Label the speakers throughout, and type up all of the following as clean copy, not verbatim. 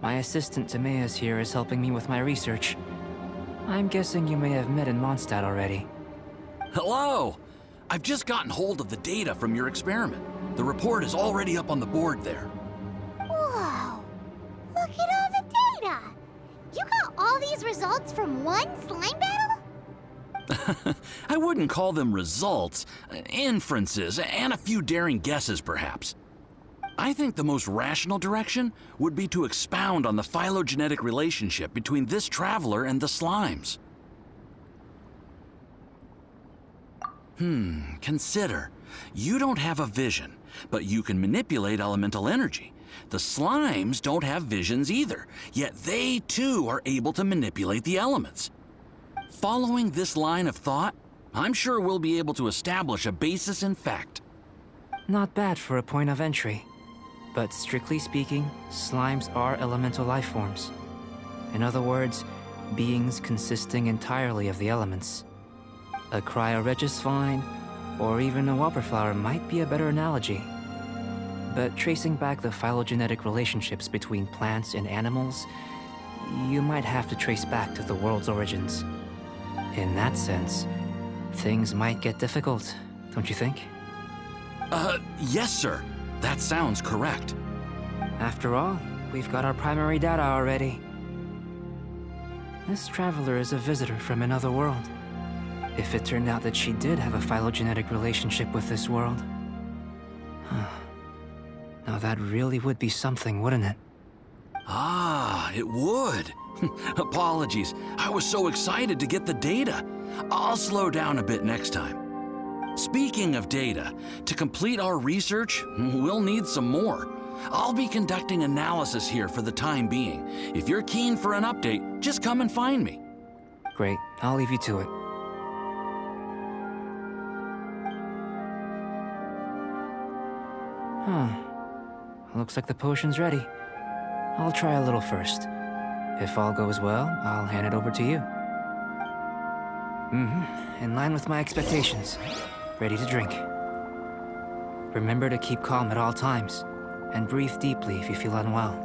Speaker 1: My assistant Timaeus here is helping me with my research. I'm guessing you may have met in Mondstadt already.
Speaker 2: Hello! I've just gotten hold of the data from your experiment. The report is already up on the board there.
Speaker 3: Whoa! Look at all the data! You got all these results from one slime battle?
Speaker 2: I wouldn't call them results, inferences, and a few daring guesses perhaps. I think the most rational direction would be to expound on the phylogenetic relationship between this traveler and the slimes. Consider. You don't have a vision, but you can manipulate elemental energy. The slimes don't have visions either, yet they too are able to manipulate the elements. Following this line of thought, I'm sure we'll be able to establish a basis in fact.
Speaker 1: Not bad for a point of entry. But strictly speaking, slimes are elemental life forms. In other words, beings consisting entirely of the elements. A cryoregis or even a wildflower might be a better analogy. But tracing back the phylogenetic relationships between plants and animals, you might have to trace back to the world's origins. In that sense, things might get difficult, don't you think?
Speaker 2: Yes, sir. That sounds correct.
Speaker 1: After all, we've got our primary data already. This traveler is a visitor from another world. If it turned out that she did have a phylogenetic relationship with this world... Now that really would be something, wouldn't it?
Speaker 2: Ah, it would. Apologies. I was so excited to get the data. I'll slow down a bit next time. Speaking of data, to complete our research, we'll need some more. I'll be conducting analysis here for the time being. If you're keen for an update, just come and find me.
Speaker 1: Great, I'll leave you to it. Looks like the potion's ready. I'll try a little first. If all goes well, I'll hand it over to you. In line with my expectations. Ready to drink. Remember to keep calm at all times, and breathe deeply if you feel unwell.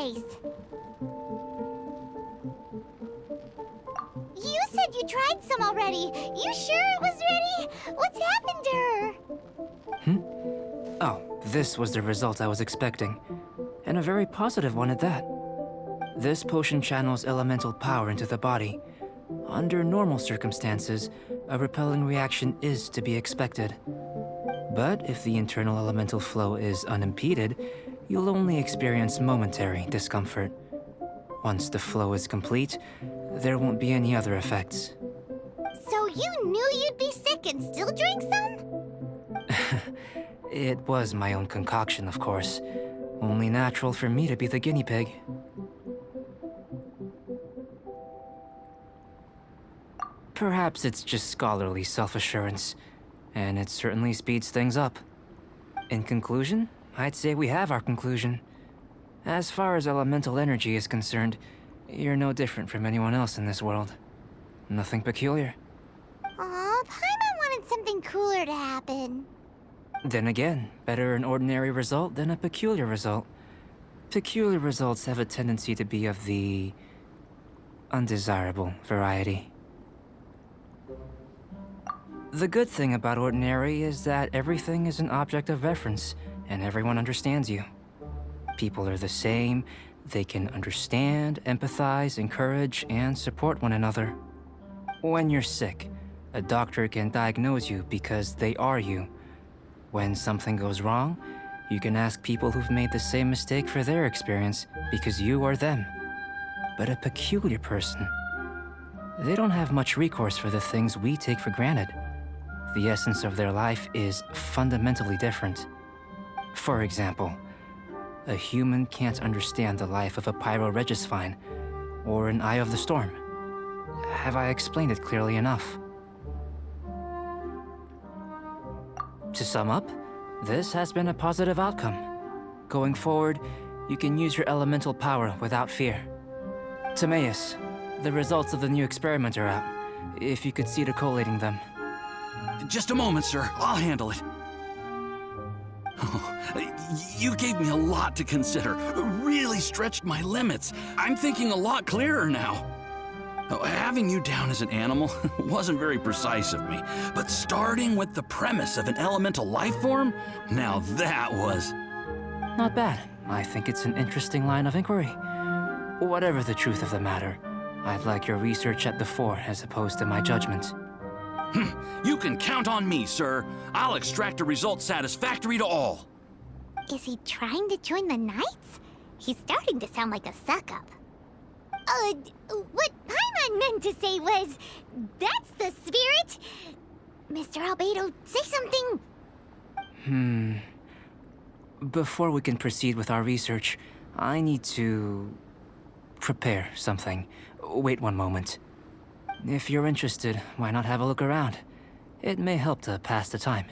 Speaker 3: face. You said you tried some already. You sure it was ready? What's happened to her?
Speaker 1: Oh, this was the result I was expecting. And a very positive one at that. This potion channels elemental power into the body. Under normal circumstances, a repelling reaction is to be expected. But if the internal elemental flow is unimpeded, you'll only experience momentary discomfort. Once the flow is complete, there won't be any other effects.
Speaker 3: So you knew you'd be sick and still drank some?
Speaker 1: It was my own concoction, of course. Only natural for me to be the guinea pig. Perhaps it's just scholarly self-assurance, and it certainly speeds things up. In conclusion, I'd say we have our conclusion. As far as elemental energy is concerned, you're no different from anyone else in this world. Nothing peculiar.
Speaker 3: Aw, Paimon wanted something cooler to happen.
Speaker 1: Then again, better an ordinary result than a peculiar result. Peculiar results have a tendency to be of the undesirable variety. The good thing about ordinary is that everything is an object of reference, and everyone understands you. People are the same, they can understand, empathize, encourage, and support one another. When you're sick, a doctor can diagnose you because they are you. When something goes wrong, you can ask people who've made the same mistake for their experience because you are them. But a peculiar person, they don't have much recourse for the things we take for granted. The essence of their life is fundamentally different. For example, a human can't understand the life of a pyroregisvine or an Eye of the Storm. Have I explained it clearly enough? To sum up, this has been a positive outcome. Going forward, you can use your elemental power without fear. Timaeus, the results of the new experiment are out. If you could see to collating them.
Speaker 2: Just a moment, sir. I'll handle it. Oh, you gave me a lot to consider. Really stretched my limits. I'm thinking a lot clearer now. Oh, having you down as an animal wasn't very precise of me, but starting with the premise of an elemental life form, now that was...
Speaker 1: Not bad. I think it's an interesting line of inquiry. Whatever the truth of the matter, I'd like your research at the fore as opposed to my judgment.
Speaker 2: You can count on me, sir. I'll extract a result satisfactory to all.
Speaker 3: Is he trying to join the Knights? He's starting to sound like a suck-up. What Paimon meant to say was, that's the spirit. Mr. Albedo, say something.
Speaker 1: Before we can proceed with our research, I need to prepare something. Wait one moment. If you're interested, why not have a look around? It may help to pass the time.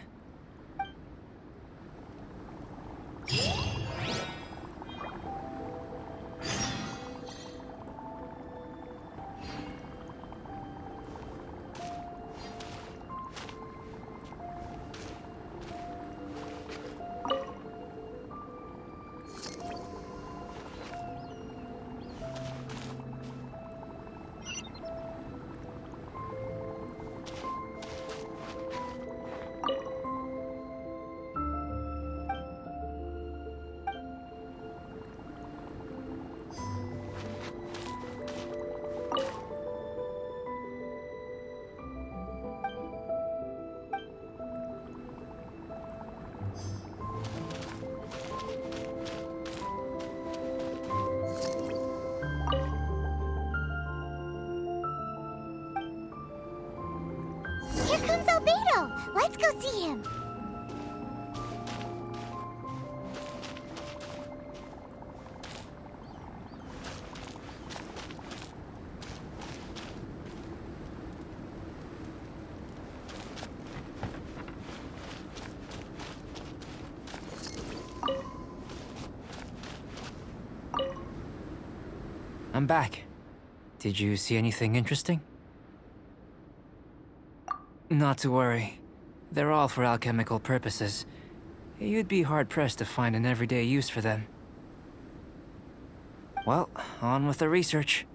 Speaker 3: Here comes Albedo. Let's go see him.
Speaker 1: I'm back. Did you see anything interesting? Not to worry. They're all for alchemical purposes. You'd be hard-pressed to find an everyday use for them. Well, on with the research.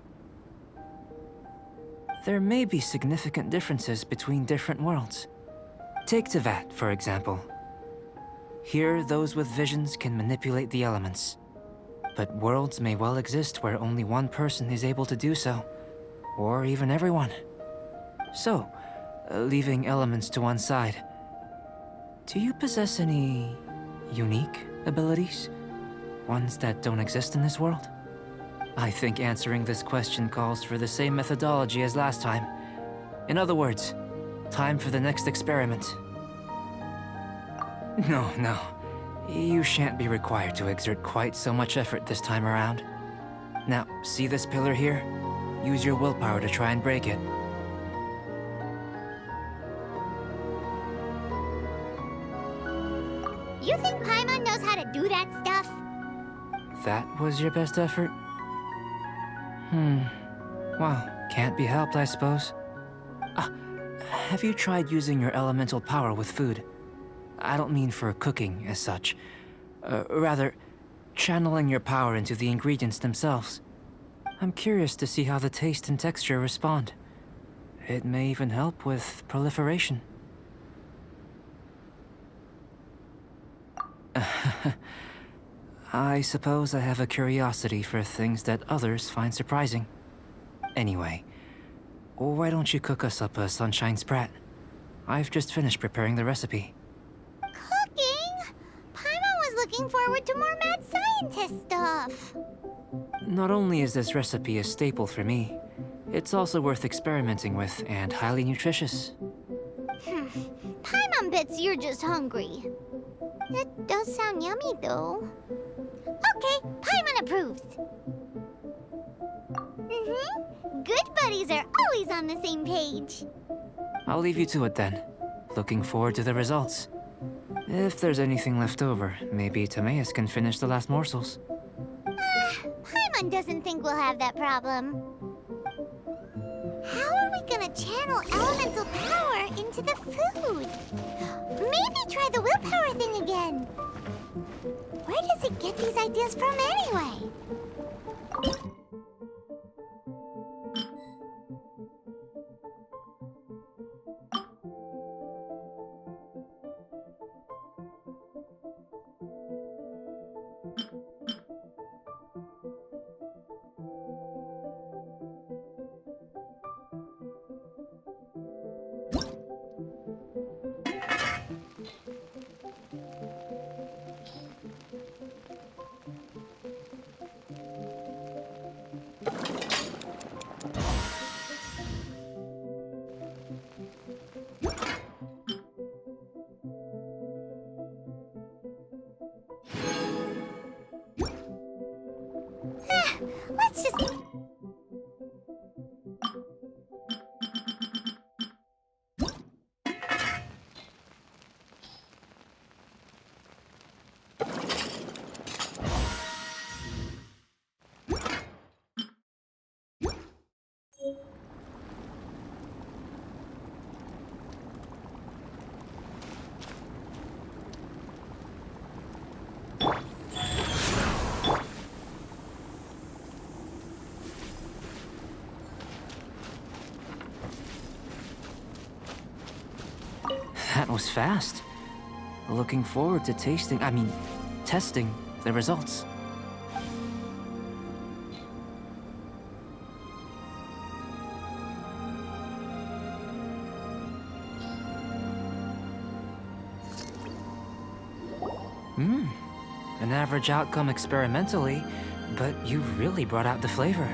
Speaker 1: There may be significant differences between different worlds. Take Tevat, for example. Here, those with visions can manipulate the elements. But worlds may well exist where only one person is able to do so, or even everyone. So, leaving elements to one side, do you possess any unique abilities? Ones that don't exist in this world? I think answering this question calls for the same methodology as last time. In other words, time for the next experiment. No. You shan't be required to exert quite so much effort this time around. Now, see this pillar here? Use your willpower to try and break it.
Speaker 3: You think Paimon knows how to do that stuff?
Speaker 1: That was your best effort? Well, can't be helped, I suppose. Have you tried using your elemental power with food? I don't mean for cooking, as such. Rather, channeling your power into the ingredients themselves. I'm curious to see how the taste and texture respond. It may even help with proliferation. I suppose I have a curiosity for things that others find surprising. Anyway, why don't you cook us up a sunshine sprat? I've just finished preparing the recipe.
Speaker 3: Cooking? Paimon was looking forward to more mad scientist stuff.
Speaker 1: Not only is this recipe a staple for me, it's also worth experimenting with and highly nutritious.
Speaker 3: Paimon bets you're just hungry. It does sound yummy, though. Okay, Paimon approves. Good buddies are always on the same page.
Speaker 1: I'll leave you to it then. Looking forward to the results. If there's anything left over, maybe Timaeus can finish the last morsels.
Speaker 3: Paimon doesn't think we'll have that problem. How are we gonna channel elemental power into the food? Maybe try the willpower thing again. Where does it get these ideas from anyway? Let's just...
Speaker 1: That was fast. Looking forward to testing the results. An average outcome experimentally, but you really brought out the flavor.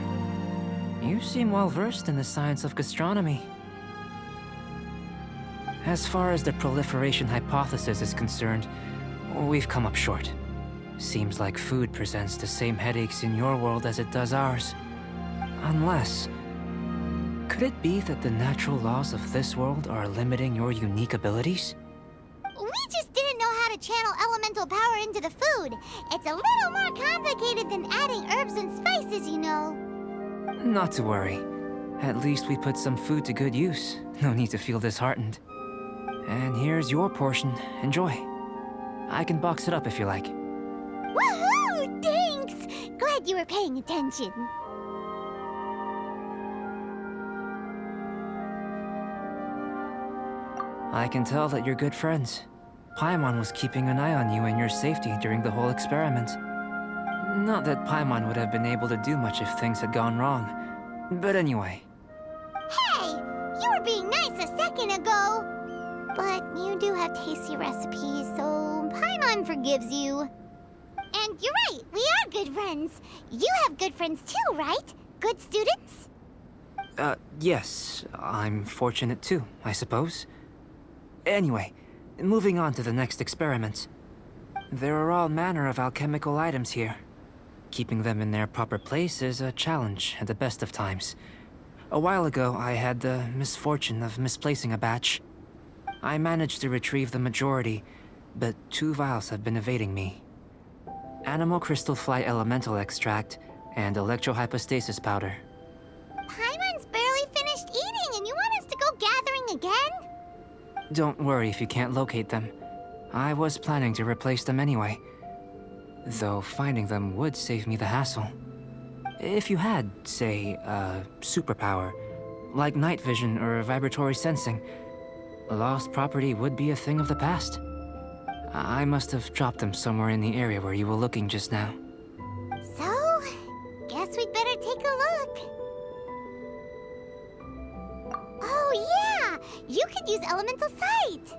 Speaker 1: You seem well versed in the science of gastronomy. As far as the proliferation hypothesis is concerned, we've come up short. Seems like food presents the same headaches in your world as it does ours. Unless... could it be that the natural laws of this world are limiting your unique abilities?
Speaker 3: We just didn't know how to channel elemental power into the food. It's a little more complicated than adding herbs and spices, you know.
Speaker 1: Not to worry. At least we put some food to good use. No need to feel disheartened. And here's your portion. Enjoy. I can box it up if you like.
Speaker 3: Woohoo! Thanks! Glad glad you were paying attention.
Speaker 1: I can tell that you're good friends. Paimon was keeping an eye on you and your safety during the whole experiment. Not that Paimon would have been able to do much if things had gone wrong. But anyway.
Speaker 3: Hey! You were being nice a second ago! But you do have tasty recipes, so Paimon forgives you. And you're right, we are good friends. You have good friends too, right? Good students?
Speaker 1: Yes. I'm fortunate too, I suppose. Anyway, moving on to the next experiment. There are all manner of alchemical items here. Keeping them in their proper place is a challenge at the best of times. A while ago, I had the misfortune of misplacing a batch. I managed to retrieve the majority, but 2 vials have been evading me. Animal crystal fly elemental extract and electrohypostasis powder.
Speaker 3: Paimon's barely finished eating and you want us to go gathering again?
Speaker 1: Don't worry if you can't locate them. I was planning to replace them anyway. Though finding them would save me the hassle. If you had, say, a superpower, like night vision or vibratory sensing, lost property would be a thing of the past. I must have dropped them somewhere in the area where you were looking just now.
Speaker 3: So, guess we'd better take a look. Oh yeah! You could use elemental sight!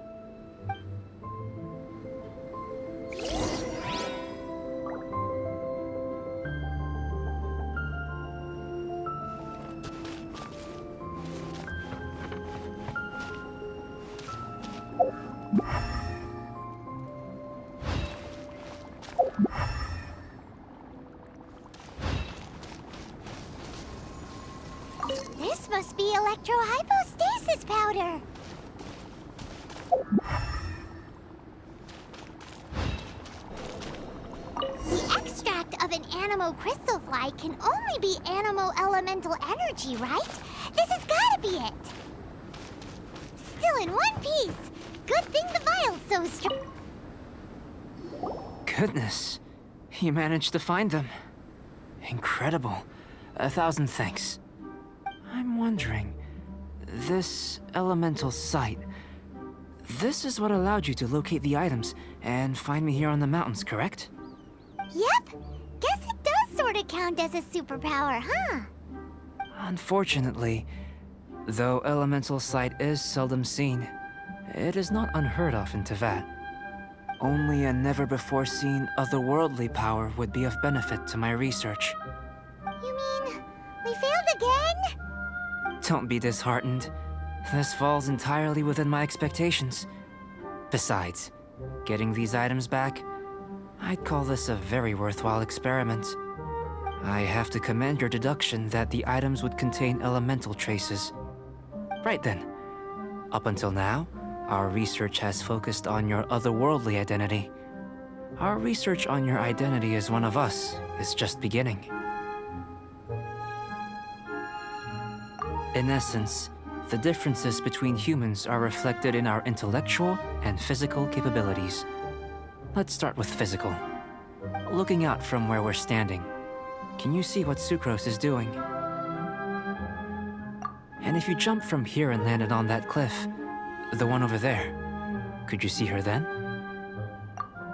Speaker 3: This must be electrohypostasis powder. The extract of an animo crystal fly can only be animo elemental energy, right? This has gotta be it. Still in one piece. Good thing the vial's so strong.
Speaker 1: Goodness, you managed to find them. Incredible. 1,000 thanks. I'm wondering, this elemental sight, this is what allowed you to locate the items and find me here on the mountains, correct?
Speaker 3: Yep. Guess it does sort of count as a superpower, huh?
Speaker 1: Unfortunately, though elemental sight is seldom seen, it is not unheard of in Teyvat. Only a never-before-seen otherworldly power would be of benefit to my research.
Speaker 3: You mean we failed again?
Speaker 1: Don't be disheartened. This falls entirely within my expectations. Besides, getting these items back, I'd call this a very worthwhile experiment. I have to commend your deduction that the items would contain elemental traces. Right then. Up until now, our research has focused on your otherworldly identity. Our research on your identity as one of us is just beginning. In essence, the differences between humans are reflected in our intellectual and physical capabilities. Let's start with physical. Looking out from where we're standing, can you see what Sucrose is doing? And if you jumped from here and landed on that cliff, the one over there, could you see her then?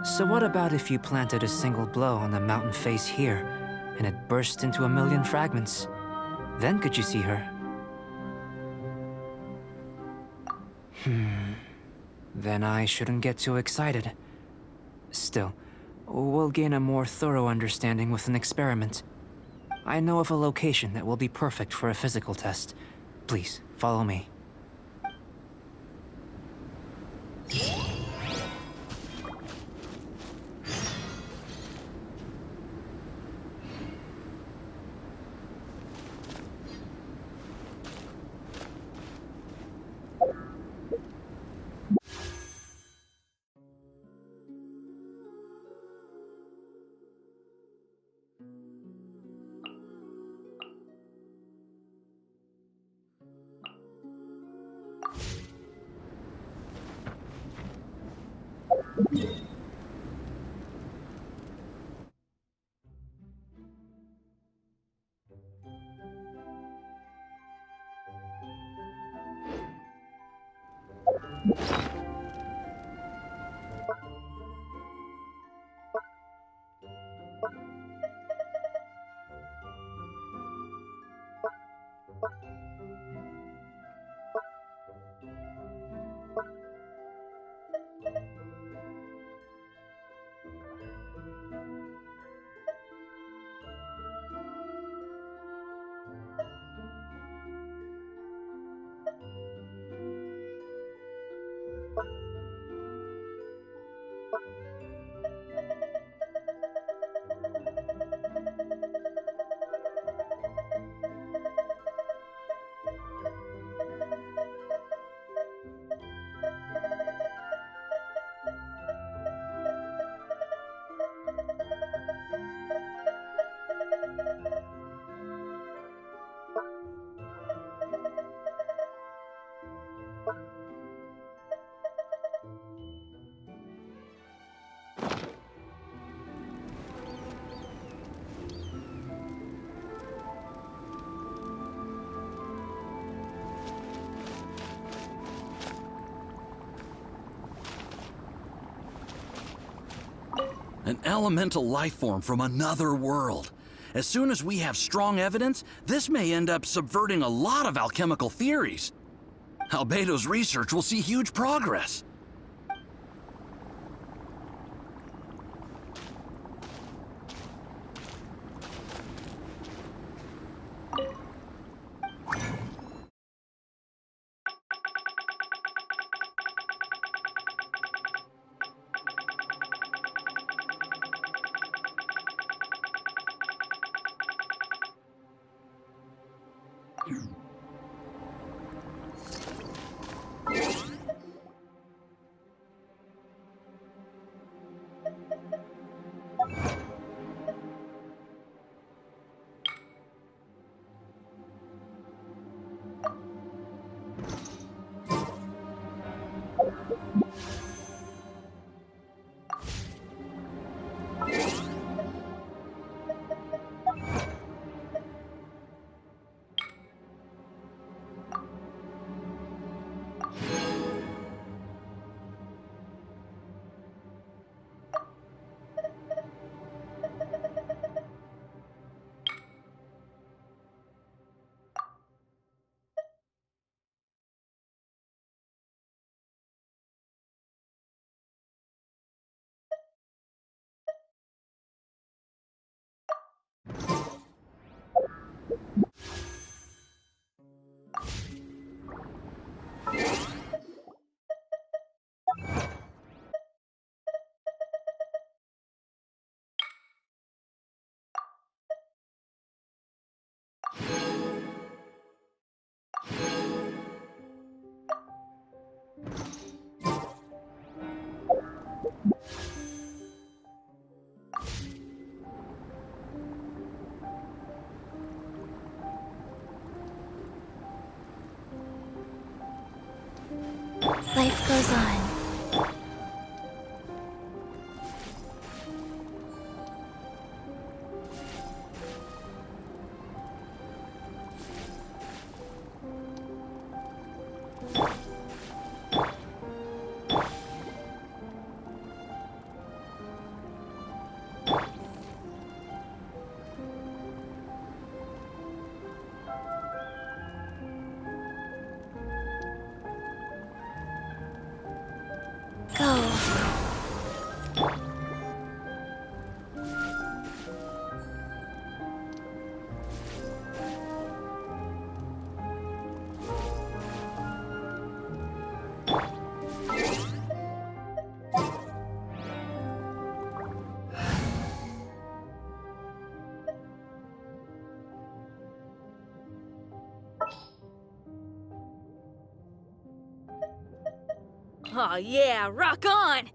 Speaker 1: So what about if you planted a single blow on the mountain face here, and it burst into 1,000,000 fragments? Then could you see her? Then I shouldn't get too excited. Still, we'll gain a more thorough understanding with an experiment. I know of a location that will be perfect for a physical test. Please, follow me.
Speaker 2: An elemental life form from another world. As soon as we have strong evidence, this may end up subverting a lot of alchemical theories. Albedo's research will see huge progress.
Speaker 4: Life goes on. Go.
Speaker 5: Aw, yeah, rock on!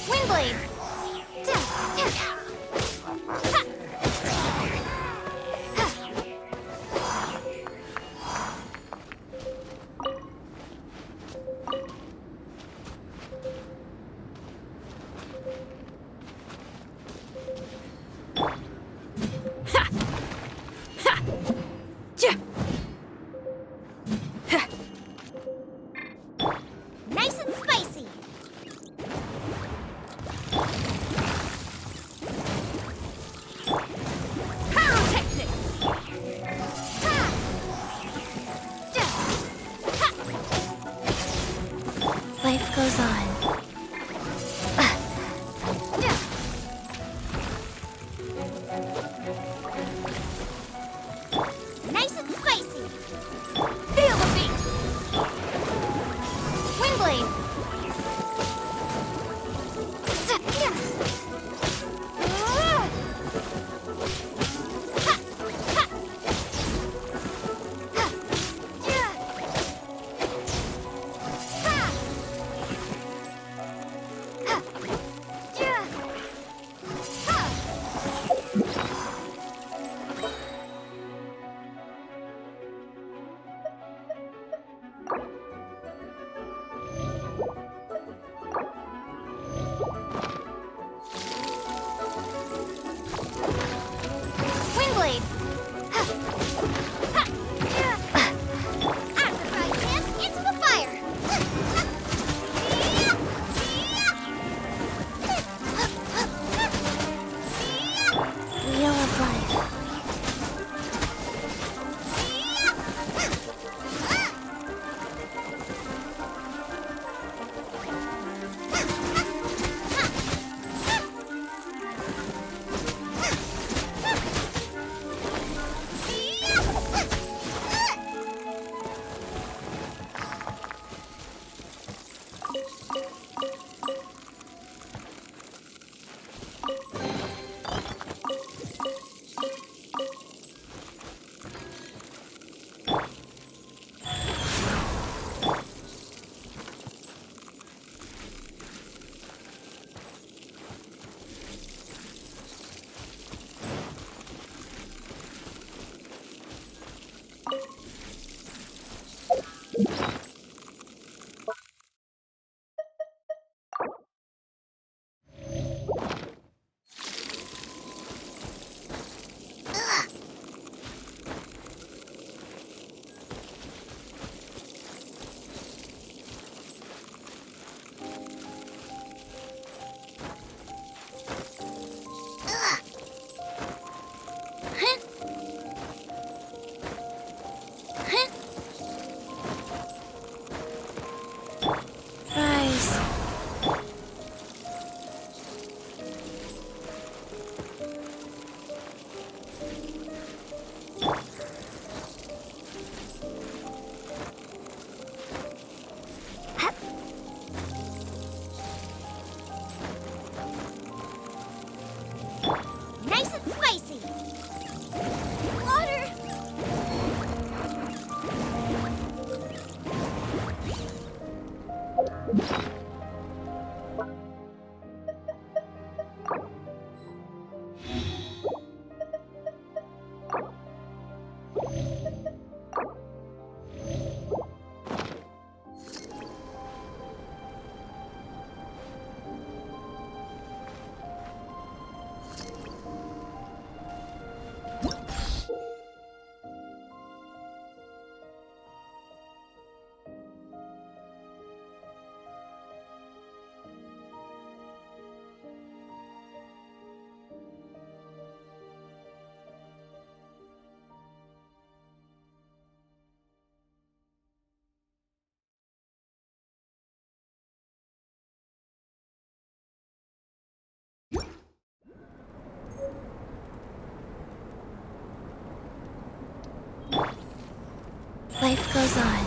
Speaker 3: Windblade! Nice and spicy!
Speaker 4: Life goes on.
Speaker 3: Nice and spicy! Feel the beat! Windblade! Windblade! After 5 minutes, into the fire!
Speaker 4: Wheel of life. Rise.
Speaker 3: Nice and spicy! Water!
Speaker 4: Life goes on.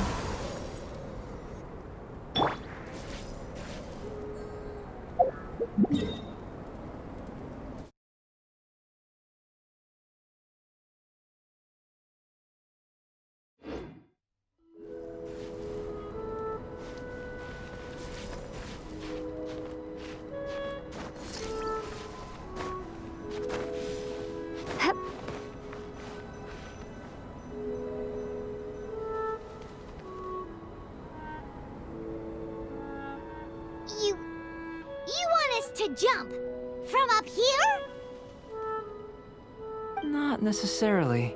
Speaker 3: You want us to jump? From up here?
Speaker 1: Not necessarily.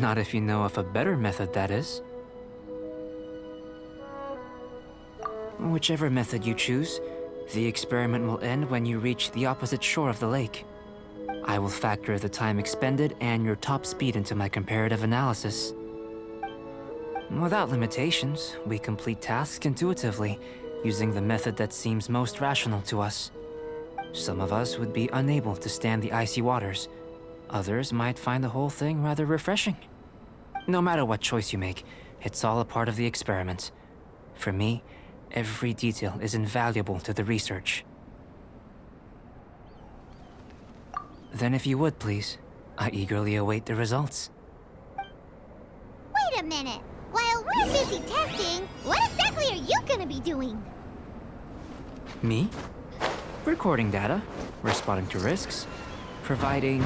Speaker 1: Not if you know of a better method, that is. Whichever method you choose, the experiment will end when you reach the opposite shore of the lake. I will factor the time expended and your top speed into my comparative analysis. Without limitations, we complete tasks intuitively, using the method that seems most rational to us. Some of us would be unable to stand the icy waters. Others might find the whole thing rather refreshing. No matter what choice you make, it's all a part of the experiment. For me, every detail is invaluable to the research. Then if you would, please, I eagerly await the results.
Speaker 3: Wait a minute. While we're busy testing, what exactly are you gonna be doing?
Speaker 1: Me? Recording data, responding to risks, providing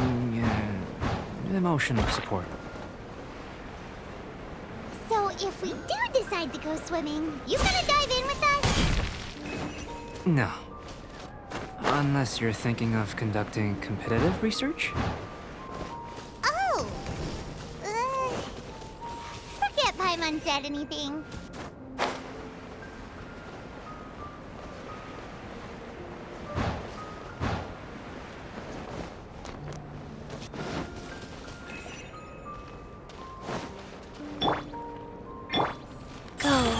Speaker 1: emotional support.
Speaker 3: So if we do decide to go swimming, you gonna dive in with us?
Speaker 1: No. Unless you're thinking of conducting competitive research?
Speaker 3: Oh! Forget Paimon said anything.
Speaker 4: Go.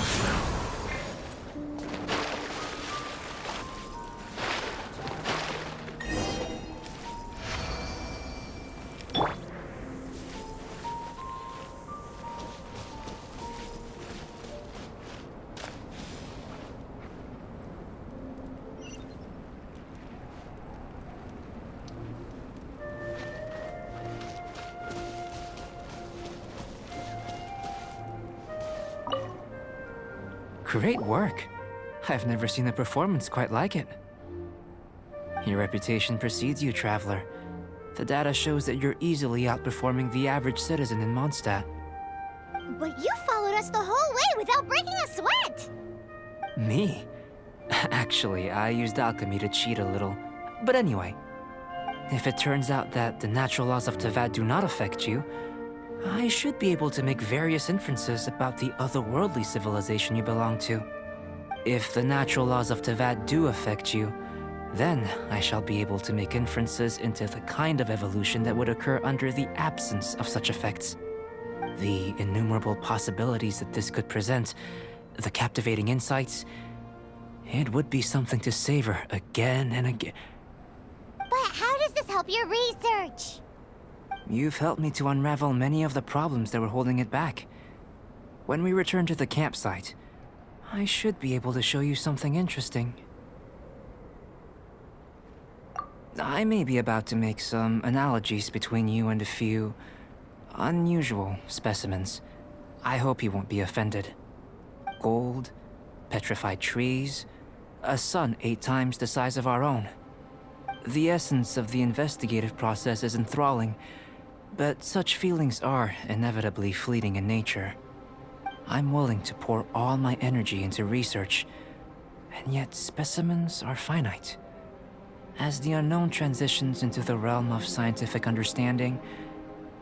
Speaker 1: Great work. I've never seen a performance quite like it. Your reputation precedes you, Traveler. The data shows that you're easily outperforming the average citizen in Mondstadt.
Speaker 3: But you followed us the whole way without breaking a sweat!
Speaker 1: Me? Actually, I used alchemy to cheat a little. But anyway, if it turns out that the natural laws of Tavad do not affect you, I should be able to make various inferences about the otherworldly civilization you belong to. If the natural laws of Tavad do affect you, then I shall be able to make inferences into the kind of evolution that would occur under the absence of such effects. The innumerable possibilities that this could present, the captivating insights, it would be something to savor again and again.
Speaker 3: But how does this help your research?
Speaker 1: You've helped me to unravel many of the problems that were holding it back. When we return to the campsite, I should be able to show you something interesting. I may be about to make some analogies between you and a few unusual specimens. I hope you won't be offended. Gold, petrified trees, a sun 8 times the size of our own. The essence of the investigative process is enthralling, but such feelings are inevitably fleeting in nature. I'm willing to pour all my energy into research, and yet specimens are finite. As the unknown transitions into the realm of scientific understanding,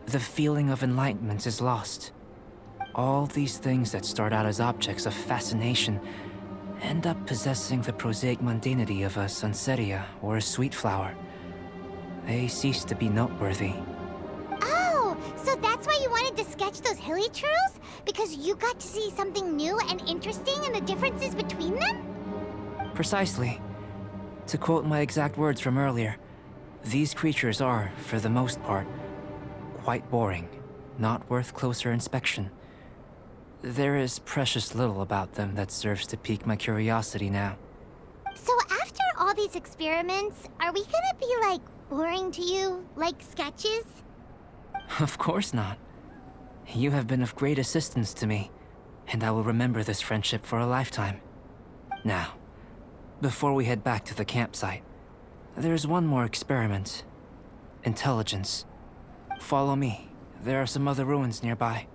Speaker 1: the feeling of enlightenment is lost. All these things that start out as objects of fascination end up possessing the prosaic mundanity of a sunsetia or a sweet flower. They cease to be noteworthy.
Speaker 3: Oh, so that's why you wanted to sketch those hilly trails? Because you got to see something new and interesting in the differences between them?
Speaker 1: Precisely. To quote my exact words from earlier, these creatures are, for the most part, quite boring, not worth closer inspection. There is precious little about them that serves to pique my curiosity now.
Speaker 3: So after all these experiments, are we gonna be, like, boring to you? Like sketches?
Speaker 1: Of course not. You have been of great assistance to me, and I will remember this friendship for a lifetime. Now, before we head back to the campsite, there's one more experiment. Intelligence. Follow me. There are some other ruins nearby.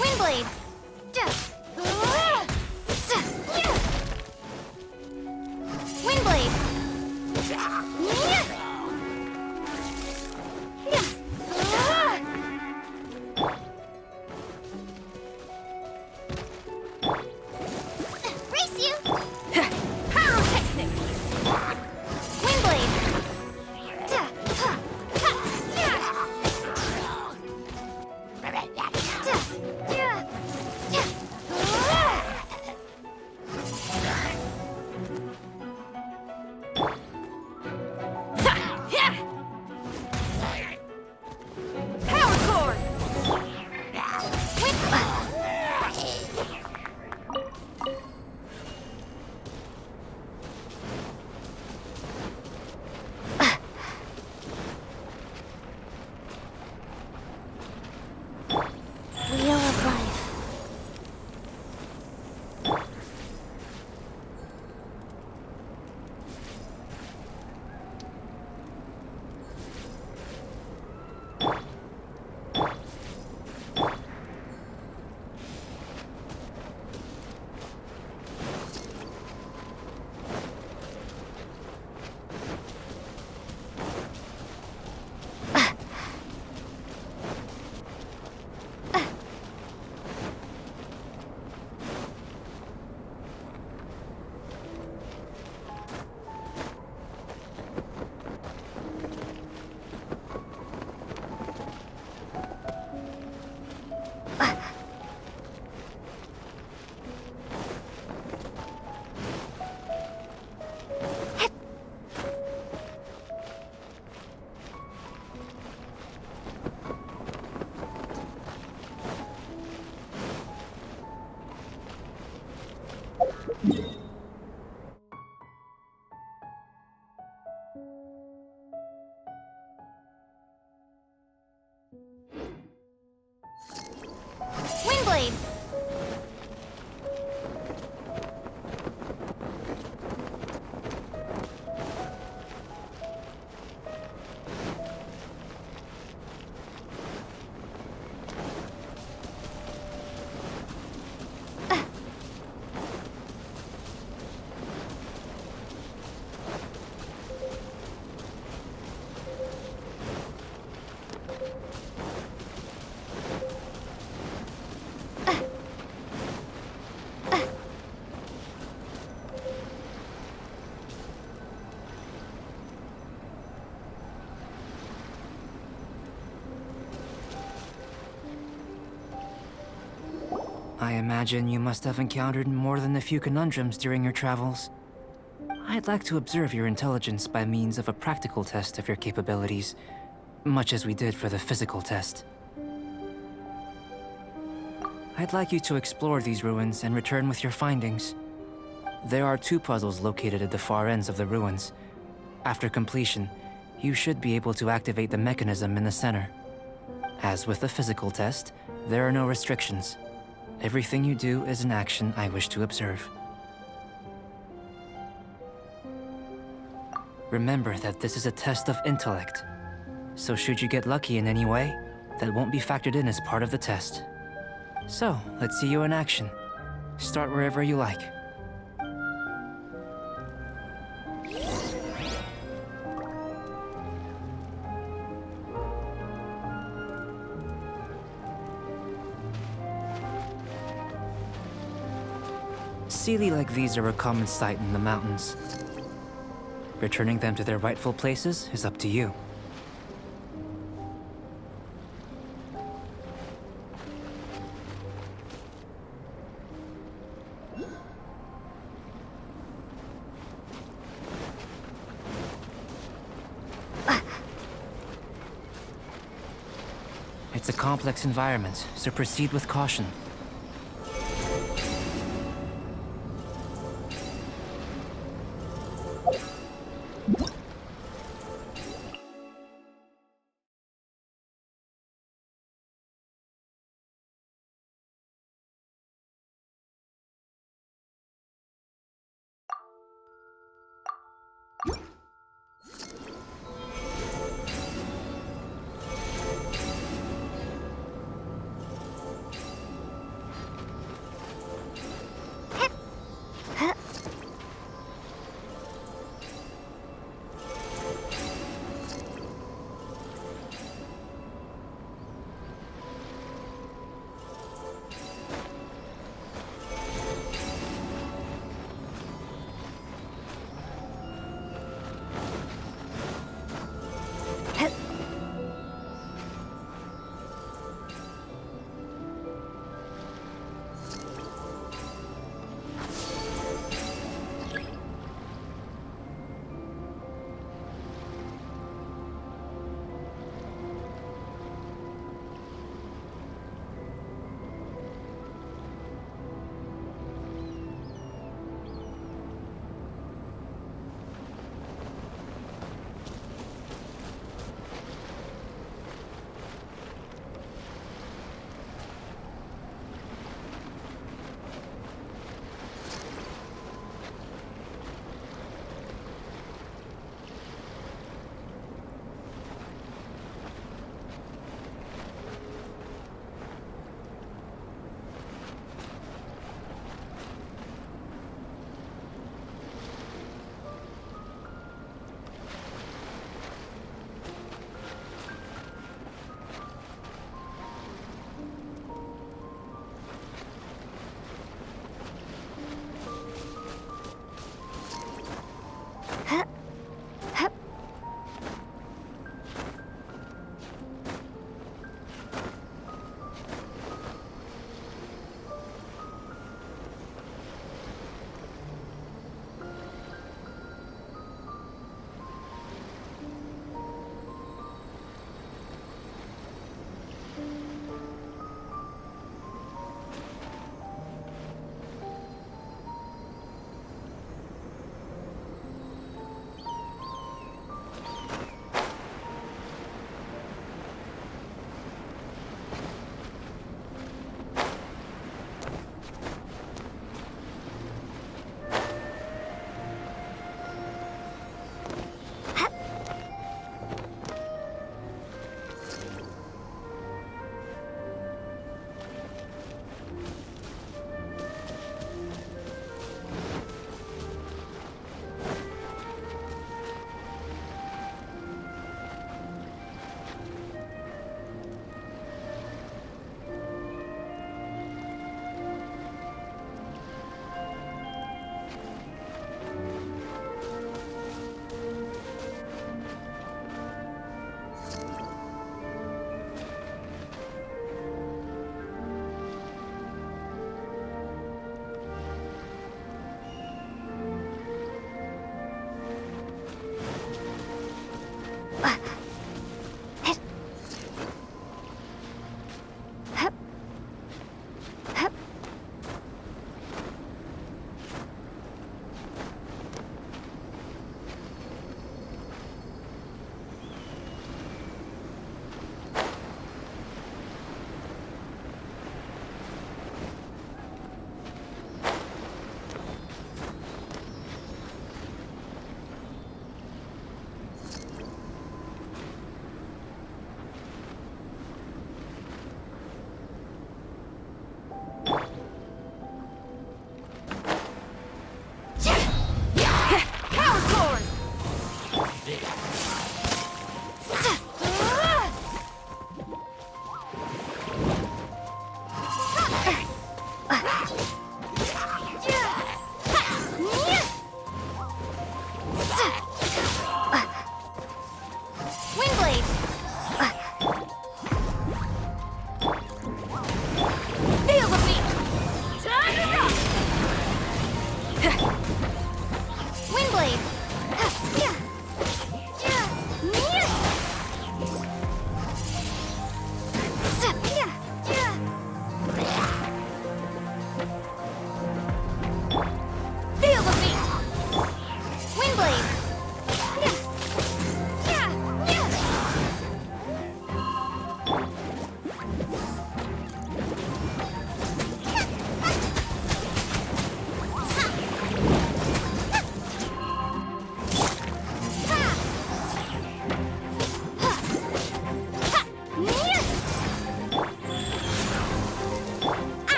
Speaker 3: Windblade! Windblade! Race you! Pyrotechnics! Windblade!
Speaker 4: blade.
Speaker 1: I imagine you must have encountered more than a few conundrums during your travels. I'd like to observe your intelligence by means of a practical test of your capabilities, much as we did for the physical test. I'd like you to explore these ruins and return with your findings. There are 2 puzzles located at the far ends of the ruins. After completion, you should be able to activate the mechanism in the center. As with the physical test, there are no restrictions. Everything you do is an action I wish to observe. Remember that this is a test of intellect, so should you get lucky in any way, that won't be factored in as part of the test. So, let's see you in action. Start wherever you like. Sealy like these are a common sight in the mountains. Returning them to their rightful places is up to you. It's a complex environment, so proceed with caution.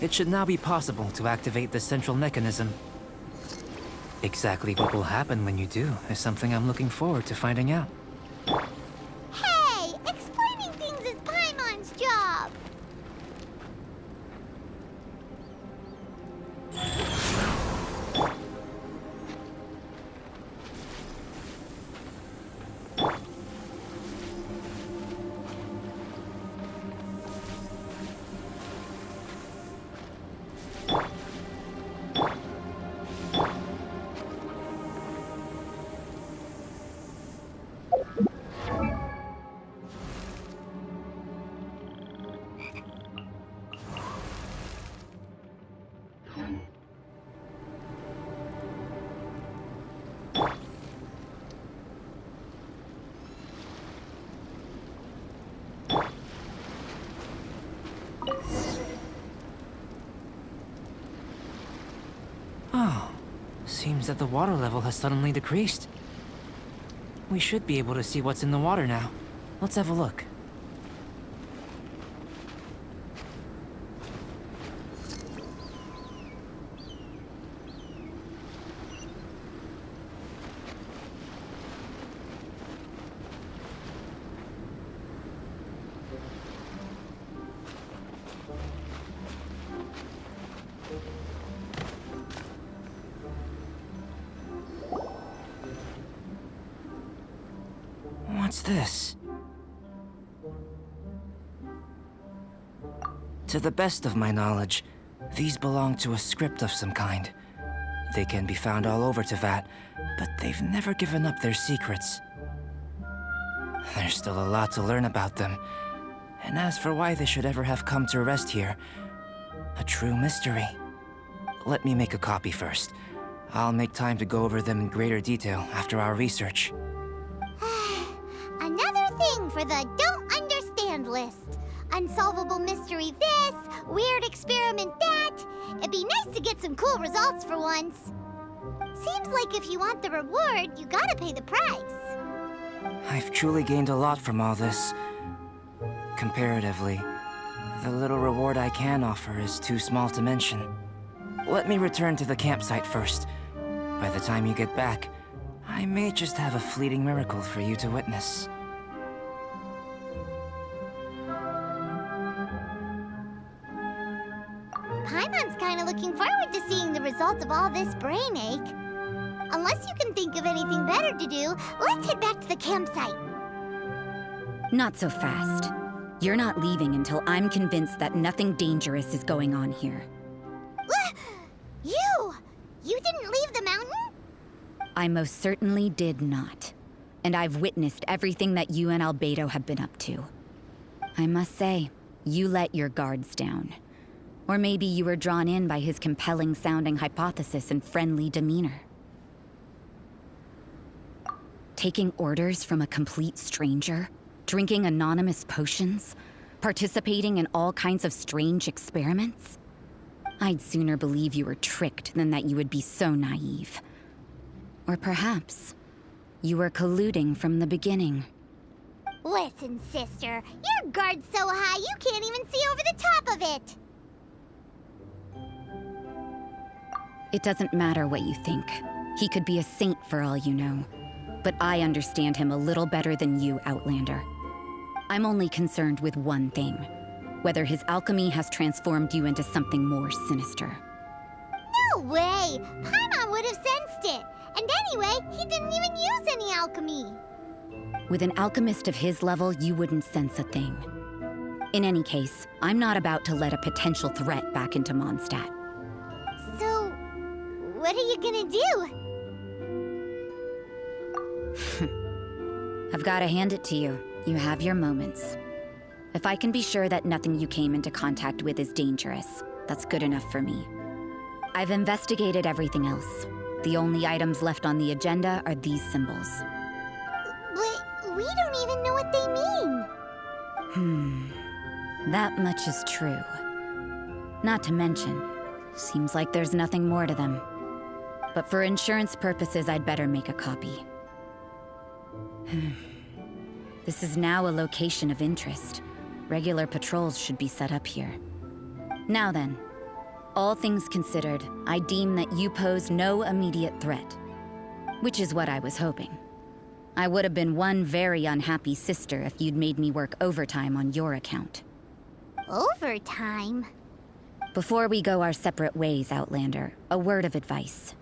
Speaker 1: It should now be possible to activate the central mechanism. Exactly what will happen when you do is something I'm looking forward to finding out.
Speaker 3: Hey, explaining things is Paimon's job.
Speaker 1: Oh, seems that the water level has suddenly decreased. We should be able to see what's in the water now. Let's have a look. What's this? To the best of my knowledge, these belong to a script of some kind. They can be found all over Teyvat, but they've never given up their secrets. There's still a lot to learn about them. And as for why they should ever have come to rest here, a true mystery. Let me make a copy first. I'll make time to go over them in greater detail after our research.
Speaker 3: Another thing for the don't understand list. Unsolvable mystery this, weird experiment that. It'd be nice to get some cool results for once. Seems like if you want the reward, you gotta pay the price.
Speaker 1: I've truly gained a lot from all this. Comparatively, the little reward I can offer is too small to mention. Let me return to the campsite first. By the time you get back, I may just have a fleeting miracle for you to witness.
Speaker 3: Paimon's kinda looking forward to seeing the results of all this brain ache. Unless you can think of anything better to do, let's head back to the campsite.
Speaker 6: Not so fast. You're not leaving until I'm convinced that nothing dangerous is going on here.
Speaker 3: You! You didn't leave the mountain?
Speaker 6: I most certainly did not. And I've witnessed everything that you and Albedo have been up to. I must say, you let your guards down. Or maybe you were drawn in by his compelling-sounding hypothesis and friendly demeanor. Taking orders from a complete stranger? Drinking anonymous potions? Participating in all kinds of strange experiments? I'd sooner believe you were tricked than that you would be so naive. Or perhaps, you were colluding from the beginning.
Speaker 3: Listen, sister, your guard's so high you can't even see over the top of it.
Speaker 6: It doesn't matter what you think. He could be a saint for all you know. But I understand him a little better than you, Outlander. I'm only concerned with one thing. Whether his alchemy has transformed you into something more sinister.
Speaker 3: No way! Paimon would have sensed it. And anyway, he didn't even use any alchemy.
Speaker 6: With an alchemist of his level, you wouldn't sense a thing. In any case, I'm not about to let a potential threat back into Mondstadt.
Speaker 3: So, what are you gonna do?
Speaker 6: I've gotta hand it to you. You have your moments. If I can be sure that nothing you came into contact with is dangerous, that's good enough for me. I've investigated everything else. The only items left on the agenda are these symbols.
Speaker 3: But we don't even know what they mean.
Speaker 6: That much is true. Not to mention, seems like there's nothing more to them. But for insurance purposes, I'd better make a copy. This is now a location of interest. regular patrols should be set up here. Now then, all things considered, I deem that you pose no immediate threat. Which is what I was hoping. I would have been one very unhappy sister if you'd made me work overtime on your account.
Speaker 3: Overtime?
Speaker 6: Before we go our separate ways, Outlander, a word of advice.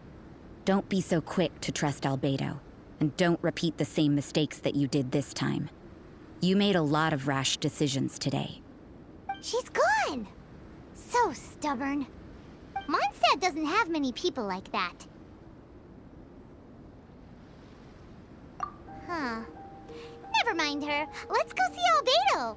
Speaker 6: Don't be so quick to trust Albedo, and don't repeat the same mistakes that you did this time. You made a lot of rash decisions today.
Speaker 3: She's gone! So stubborn. Mondstadt doesn't have many people like that. Huh. Never mind her. Let's go see Albedo.